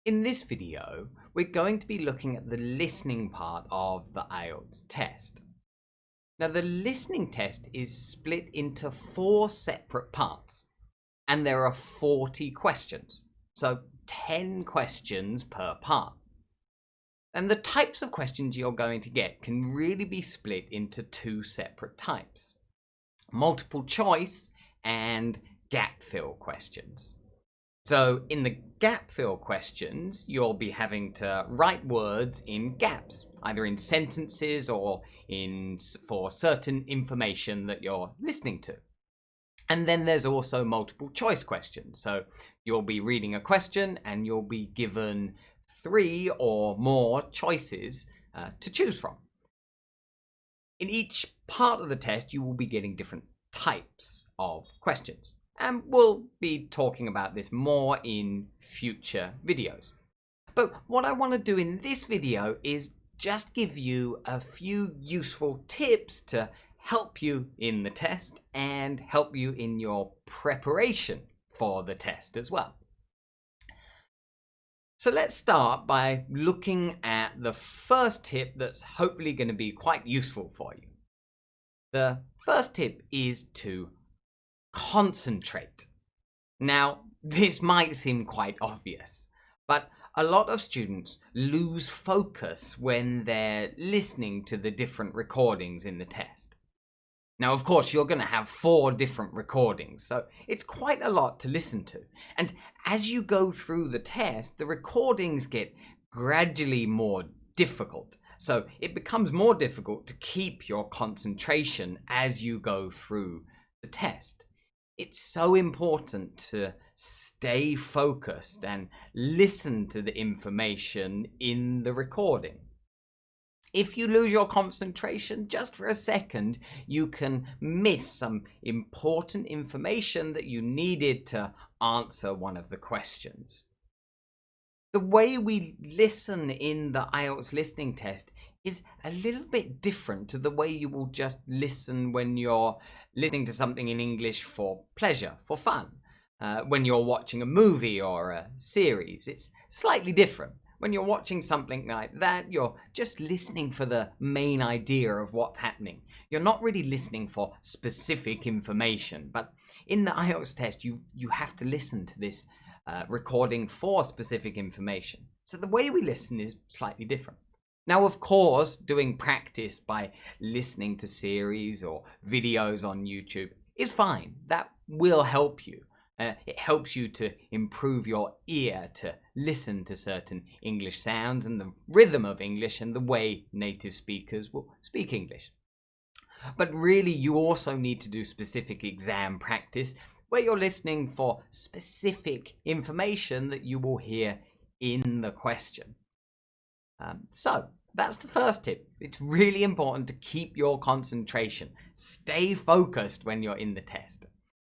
In this video, we're going to be looking at the listening part of the IELTS test. Now, the listening test is split into 4 separate parts, and there are 40 questions, so 10 questions per part. And the types of questions you're going to get can really be split into 2 separate types: multiple choice and gap fill questions. So in the gap fill questions, you'll be having to write words in gaps, either in sentences or for certain information that you're listening to. And then there's also multiple choice questions. So you'll be reading a question and you'll be given 3 or more choices to choose from. In each part of the test, you will be getting different types of questions. And we'll be talking about this more in future videos. But what I want to do in this video is just give you a few useful tips to help you in the test and help you in your preparation for the test as well. So let's start by looking at the first tip that's hopefully going to be quite useful for you. The first tip is to concentrate. Now, this might seem quite obvious, but a lot of students lose focus when they're listening to the different recordings in the test. Now, of course, you're going to have 4 different recordings, so it's quite a lot to listen to. And as you go through the test, the recordings get gradually more difficult. So it becomes more difficult to keep your concentration as you go through the test. It's so important to stay focused and listen to the information in the recording. If you lose your concentration just for a second, you can miss some important information that you needed to answer one of the questions. The way we listen in the IELTS listening test is a little bit different to the way you will just listen when you're listening to something in English for pleasure, for fun. When you're watching a movie or a series, it's slightly different. When you're watching something like that, you're just listening for the main idea of what's happening. You're not really listening for specific information, but in the IELTS test, you have to listen to this recording for specific information. So the way we listen is slightly different. Now, of course, doing practice by listening to series or videos on YouTube is fine. That will help you. It helps you to improve your ear to listen to certain English sounds and the rhythm of English and the way native speakers will speak English. But really, you also need to do specific exam practice where you're listening for specific information that you will hear in the question. So that's the first tip. It's really important to keep your concentration. Stay focused when you're in the test.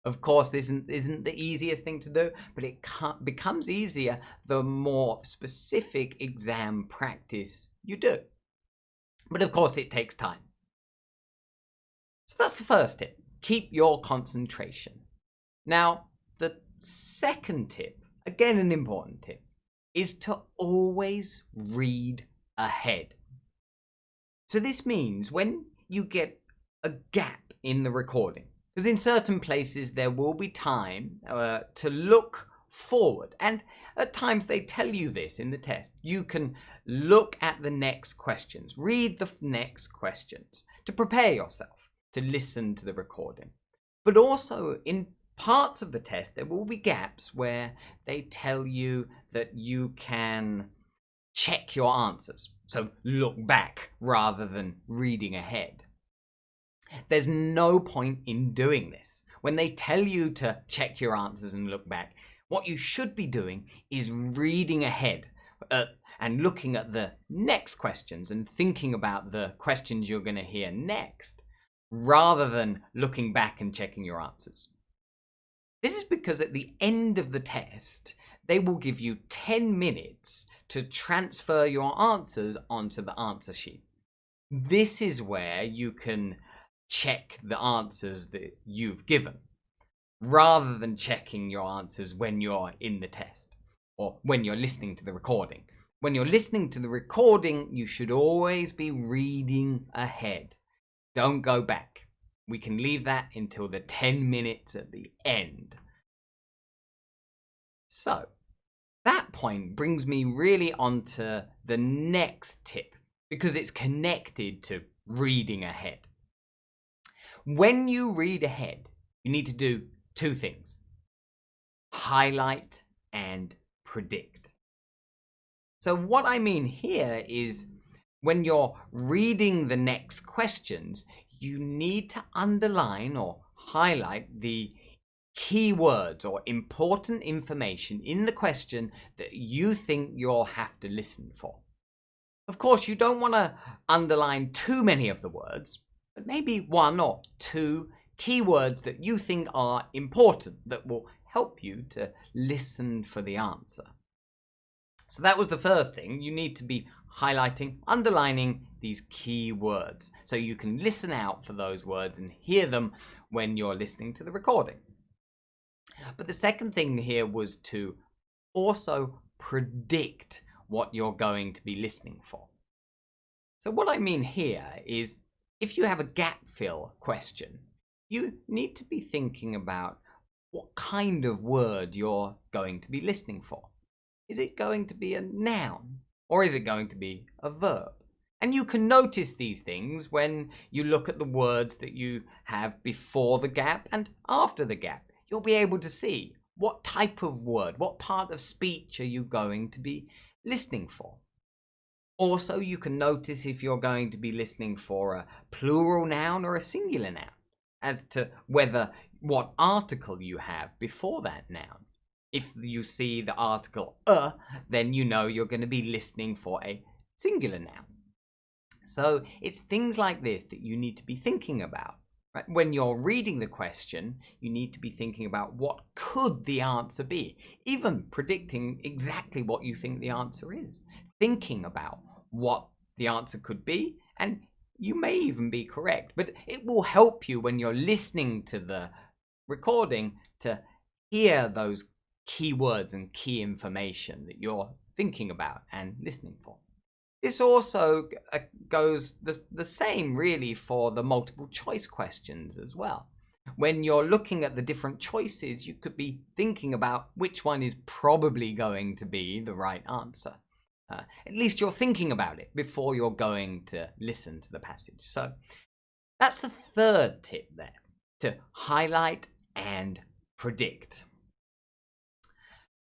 Of course, this isn't the easiest thing to do, but it becomes easier the more specific exam practice you do. But of course, it takes time. So that's the first tip. Keep your concentration. Now, the second tip, again an important tip, is to always read ahead. So this means when you get a gap in the recording, because in certain places there will be time to look forward, and at times they tell you this in the test. You can look at the next questions, read the next questions to prepare yourself to listen to the recording. But also in parts of the test, there will be gaps where they tell you that you can check your answers. So look back rather than reading ahead. There's no point in doing this. When they tell you to check your answers and look back, what you should be doing is reading ahead and looking at the next questions and thinking about the questions you're going to hear next, rather than looking back and checking your answers. This is because at the end of the test, they will give you 10 minutes to transfer your answers onto the answer sheet. This is where you can check the answers that you've given, rather than checking your answers when you're in the test. or when you're listening to the recording. When you're listening to the recording, you should always be reading ahead. Don't go back. We can leave that until the 10 minutes at the end. So, that point brings me really onto the next tip, because it's connected to reading ahead. When you read ahead, you need to do two things: highlight and predict. So what I mean here is when you're reading the next questions, you need to underline or highlight the keywords or important information in the question that you think you'll have to listen for. Of course, you don't want to underline too many of the words, but maybe one or two keywords that you think are important that will help you to listen for the answer. So that was the first thing. You need to be highlighting, underlining these key words so you can listen out for those words and hear them when you're listening to the recording. But the second thing here was to also predict what you're going to be listening for. So what I mean here is if you have a gap fill question, you need to be thinking about what kind of word you're going to be listening for. Is it going to be a noun or is it going to be a verb? And you can notice these things when you look at the words that you have before the gap and after the gap. You'll be able to see what type of word, what part of speech are you going to be listening for. Also, you can notice if you're going to be listening for a plural noun or a singular noun, as to what article you have before that noun. If you see the article then you know you're going to be listening for a singular noun. So it's things like this that you need to be thinking about. Right? When you're reading the question, you need to be thinking about what could the answer be, even predicting exactly what you think the answer is. Thinking about what the answer could be, and you may even be correct, but it will help you when you're listening to the recording to hear those key words and key information that you're thinking about and listening for. This also goes the same really for the multiple choice questions as well. When you're looking at the different choices, you could be thinking about which one is probably going to be the right answer. At least you're thinking about it before you're going to listen to the passage. So that's the third tip there, to highlight and predict.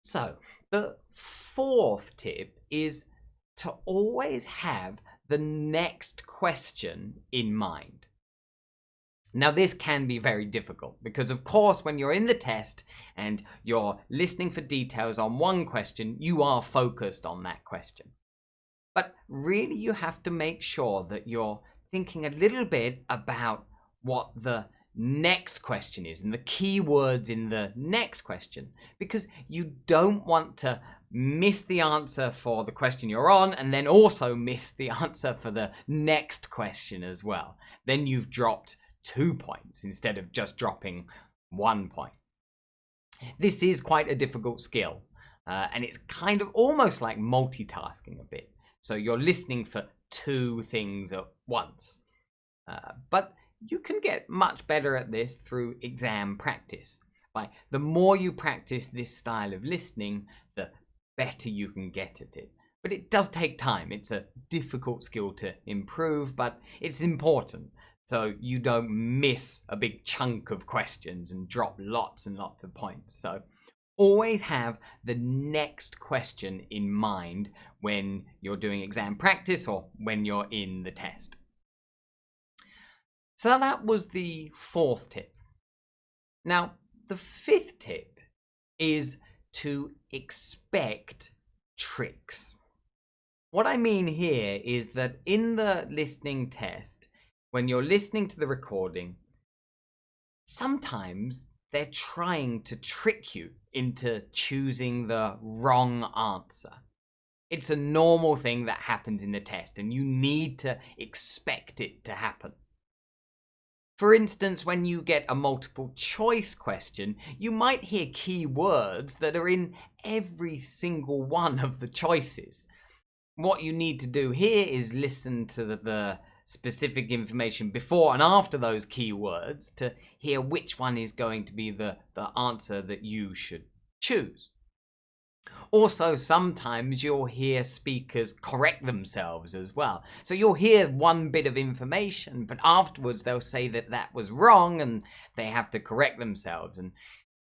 So the fourth tip is to always have the next question in mind. Now this can be very difficult because of course when you're in the test and you're listening for details on one question, you are focused on that question. But really you have to make sure that you're thinking a little bit about what the next question is and the key words in the next question, because you don't want to miss the answer for the question you're on and then also miss the answer for the next question as well. Then you've dropped 2 points instead of just dropping 1 point. This is quite a difficult skill and it's kind of almost like multitasking a bit. So you're listening for 2 things at once. But you can get much better at this through exam practice. The more you practice this style of listening, the better you can get at it. But it does take time. It's a difficult skill to improve, but it's important so you don't miss a big chunk of questions and drop lots and lots of points. So always have the next question in mind when you're doing exam practice or when you're in the test. So that was the fourth tip. Now, the fifth tip is to expect tricks. What I mean here is that in the listening test, when you're listening to the recording, sometimes they're trying to trick you into choosing the wrong answer. It's a normal thing that happens in the test and you need to expect it to happen. For instance, when you get a multiple choice question, you might hear key words that are in every single one of the choices. What you need to do here is listen to the specific information before and after those keywords to hear which one is going to be the answer that you should choose. Also, sometimes you'll hear speakers correct themselves as well. So you'll hear one bit of information, but afterwards they'll say that that was wrong and they have to correct themselves. And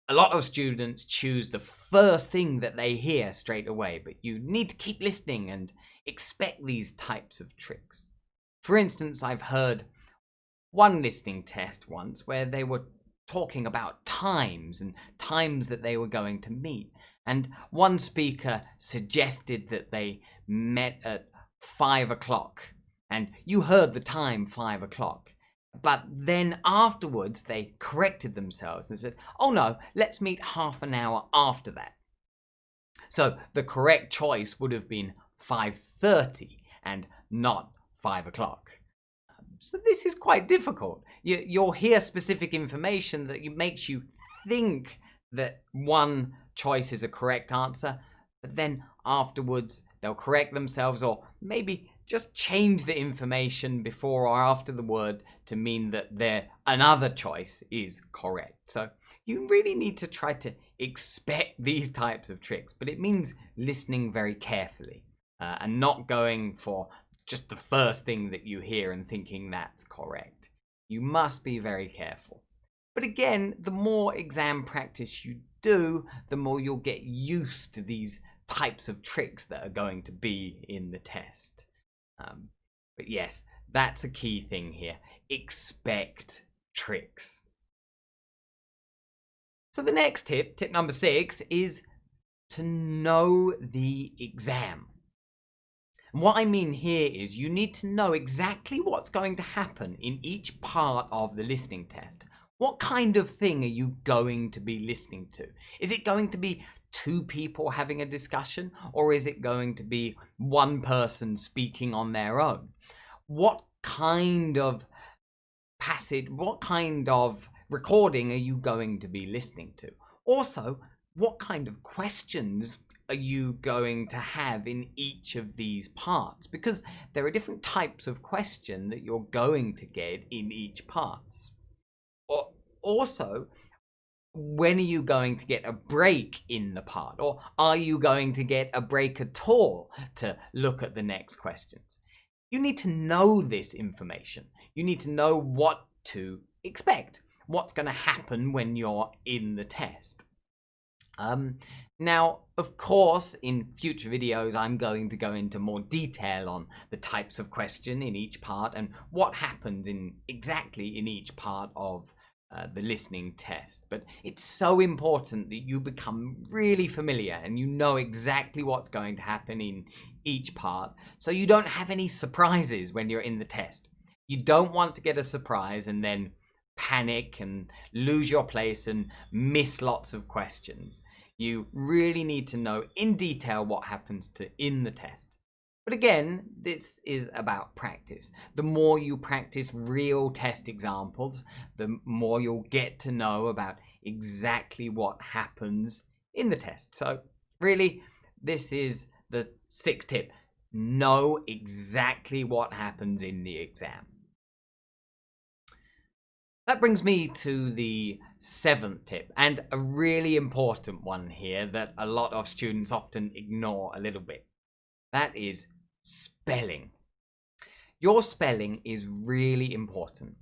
a lot of students choose the first thing that they hear straight away, but you need to keep listening and expect these types of tricks. For instance, I've heard one listening test once where they were talking about times and times that they were going to meet. And one speaker suggested that they met at 5 o'clock. And you heard the time 5 o'clock. But then afterwards they corrected themselves and said, oh no, let's meet half an hour after that. So the correct choice would have been 5:30 and not 5 o'clock. So this is quite difficult. You'll hear specific information that makes you think that one choice is a correct answer, but then afterwards they'll correct themselves or maybe just change the information before or after the word to mean that another choice is correct. So you really need to try to expect these types of tricks, but it means listening very carefully and not going for just the first thing that you hear and thinking that's correct. You must be very careful. But again, the more exam practice you do, the more you'll get used to these types of tricks that are going to be in the test. But yes, that's a key thing here. Expect tricks. So the next tip number 6, is to know the exam. And what I mean here is you need to know exactly what's going to happen in each part of the listening test. What kind of thing are you going to be listening to? Is it going to be 2 people having a discussion, or is it going to be one person speaking on their own? What kind of passage, what kind of recording are you going to be listening to? Also, what kind of questions are you going to have in each of these parts? Because there are different types of question that you're going to get in each parts. Also, when are you going to get a break in the part? Or are you going to get a break at all to look at the next questions? You need to know this information. You need to know what to expect. What's going to happen when you're in the test. Now, of course, in future videos, I'm going to go into more detail on the types of question in each part and what happens exactly in each part of the listening test. But it's so important that you become really familiar and you know exactly what's going to happen in each part, so you don't have any surprises when you're in the test. You don't want to get a surprise and then panic and lose your place and miss lots of questions. You really need to know in detail what happens in the test. But again, this is about practice. The more you practice real test examples, the more you'll get to know about exactly what happens in the test. So really, this is the 6th tip. Know exactly what happens in the exam. That brings me to the 7th tip, and a really important one here that a lot of students often ignore a little bit. That is spelling. Your spelling is really important.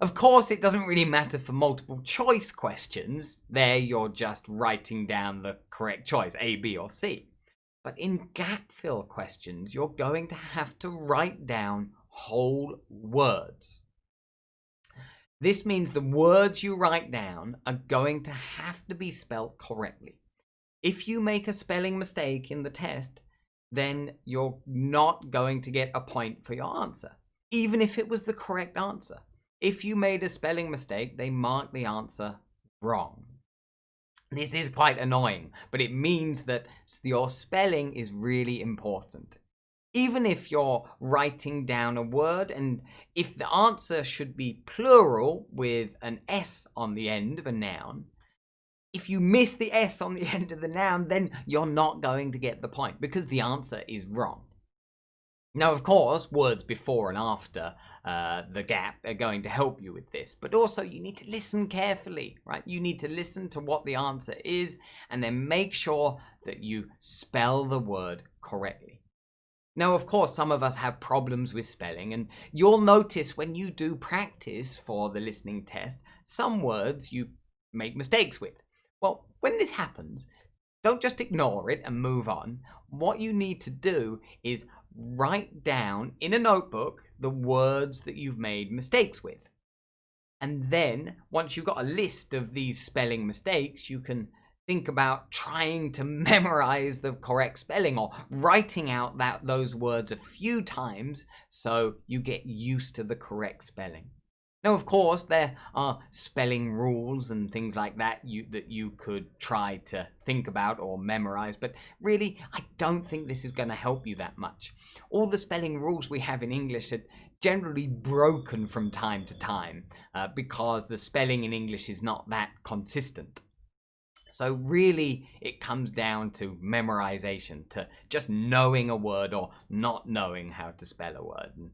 Of course, it doesn't really matter for multiple choice questions. There you're just writing down the correct choice, A, B, or C. But in gap fill questions, you're going to have to write down whole words. This means the words you write down are going to have to be spelled correctly. If you make a spelling mistake in the test, then you're not going to get a point for your answer, even if it was the correct answer. If you made a spelling mistake, they mark the answer wrong. This is quite annoying, but it means that your spelling is really important. Even if you're writing down a word, and if the answer should be plural with an S on the end of a noun, if you miss the S on the end of the noun, then you're not going to get the point because the answer is wrong. Now, of course, words before and after the gap are going to help you with this, but also you need to listen carefully, right? You need to listen to what the answer is and then make sure that you spell the word correctly. Now, of course, some of us have problems with spelling, and you'll notice when you do practice for the listening test, some words you make mistakes with. Well, when this happens, don't just ignore it and move on. What you need to do is write down in a notebook the words that you've made mistakes with. And then, once you've got a list of these spelling mistakes, you can think about trying to memorize the correct spelling or writing out those words a few times so you get used to the correct spelling. Now, of course, there are spelling rules and things like that you could try to think about or memorize, but really, I don't think this is going to help you that much. All the spelling rules we have in English are generally broken from time to time because the spelling in English is not that consistent. So really, it comes down to memorization, to just knowing a word or not knowing how to spell a word. And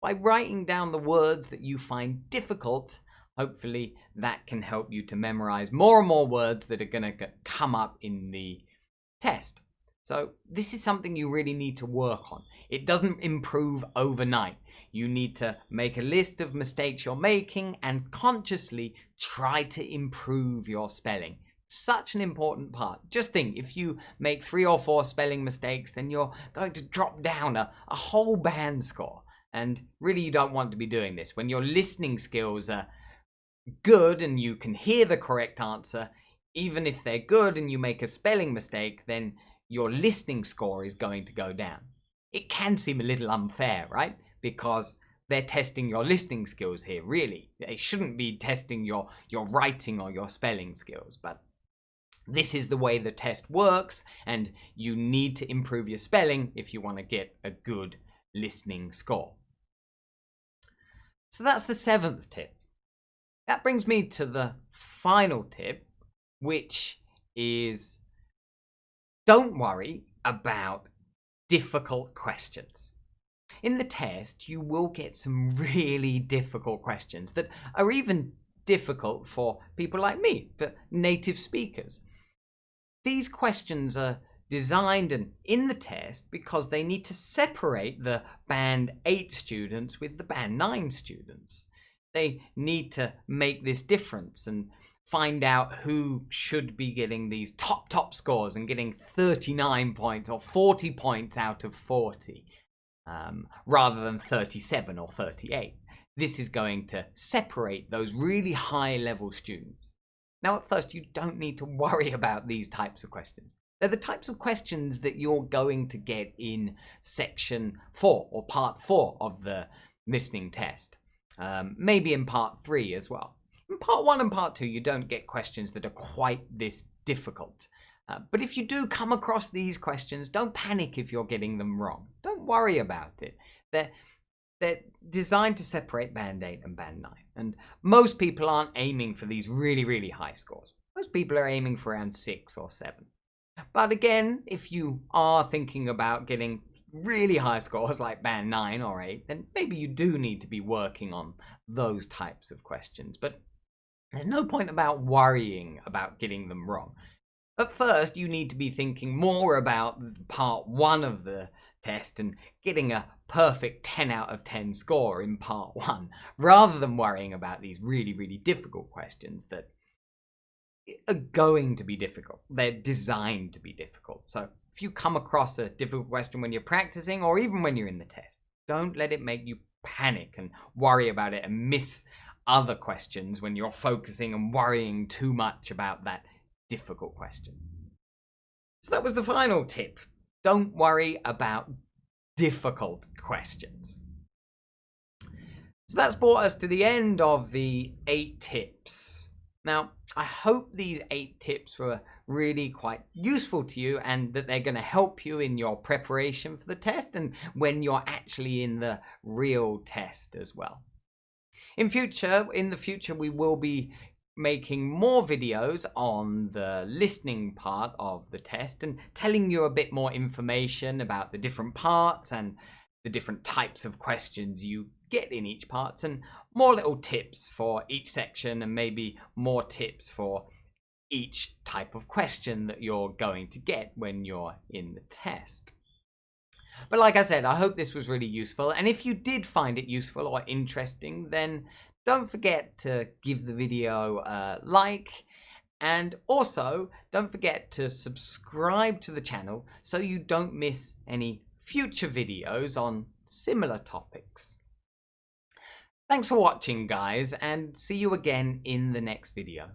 by writing down the words that you find difficult, hopefully that can help you to memorize more and more words that are going to come up in the test. So this is something you really need to work on. It doesn't improve overnight. You need to make a list of mistakes you're making and consciously try to improve your spelling. Such an important part. Just think, if you make 3 or 4 spelling mistakes, then you're going to drop down a whole band score. And really, you don't want to be doing this. When your listening skills are good and you can hear the correct answer, even if they're good and you make a spelling mistake, then your listening score is going to go down. It can seem a little unfair, right? Because they're testing your listening skills here, really. They shouldn't be testing your writing or your spelling skills, but this is the way the test works, and you need to improve your spelling if you want to get a good listening score. So that's the 7th tip. That brings me to the final tip, which is don't worry about difficult questions. In the test, you will get some really difficult questions that are even difficult for people like me, for native speakers. These questions are designed and in the test because they need to separate the Band 8 students with the Band 9 students. They need to make this difference and find out who should be getting these top scores and getting 39 points or 40 points out of 40 rather than 37 or 38. This is going to separate those really high level students. Now, at first, you don't need to worry about these types of questions. They're the types of questions that you're going to get in section 4 or part 4 of the listening test. Maybe in part 3 as well. In part 1 and part 2, you don't get questions that are quite this difficult. But if you do come across these questions, don't panic if you're getting them wrong. Don't worry about it. They're designed to separate Band 8 and Band 9. And most people aren't aiming for these really, really high scores. Most people are aiming for around 6 or 7. But again, if you are thinking about getting really high scores like Band 9 or 8, then maybe you do need to be working on those types of questions. But there's no point about worrying about getting them wrong. At first, you need to be thinking more about part 1 of the test and getting a perfect 10 out of 10 score in part 1, rather than worrying about these really, really difficult questions that are going to be difficult. They're designed to be difficult. So if you come across a difficult question when you're practicing or even when you're in the test, don't let it make you panic and worry about it and miss other questions when you're focusing and worrying too much about that difficult question. So that was the final tip. Don't worry about difficult questions. So that's brought us to the end of the 8 tips. Now, I hope these 8 tips were really quite useful to you and that they're going to help you in your preparation for the test and when you're actually in the real test as well. In the future, we will be making more videos on the listening part of the test and telling you a bit more information about the different parts and the different types of questions you get in each part, and more little tips for each section, and maybe more tips for each type of question that you're going to get when you're in the test. But like I said, I hope this was really useful, and if you did find it useful or interesting, then don't forget to give the video a like, and also don't forget to subscribe to the channel so you don't miss any future videos on similar topics. Thanks for watching, guys, and see you again in the next video.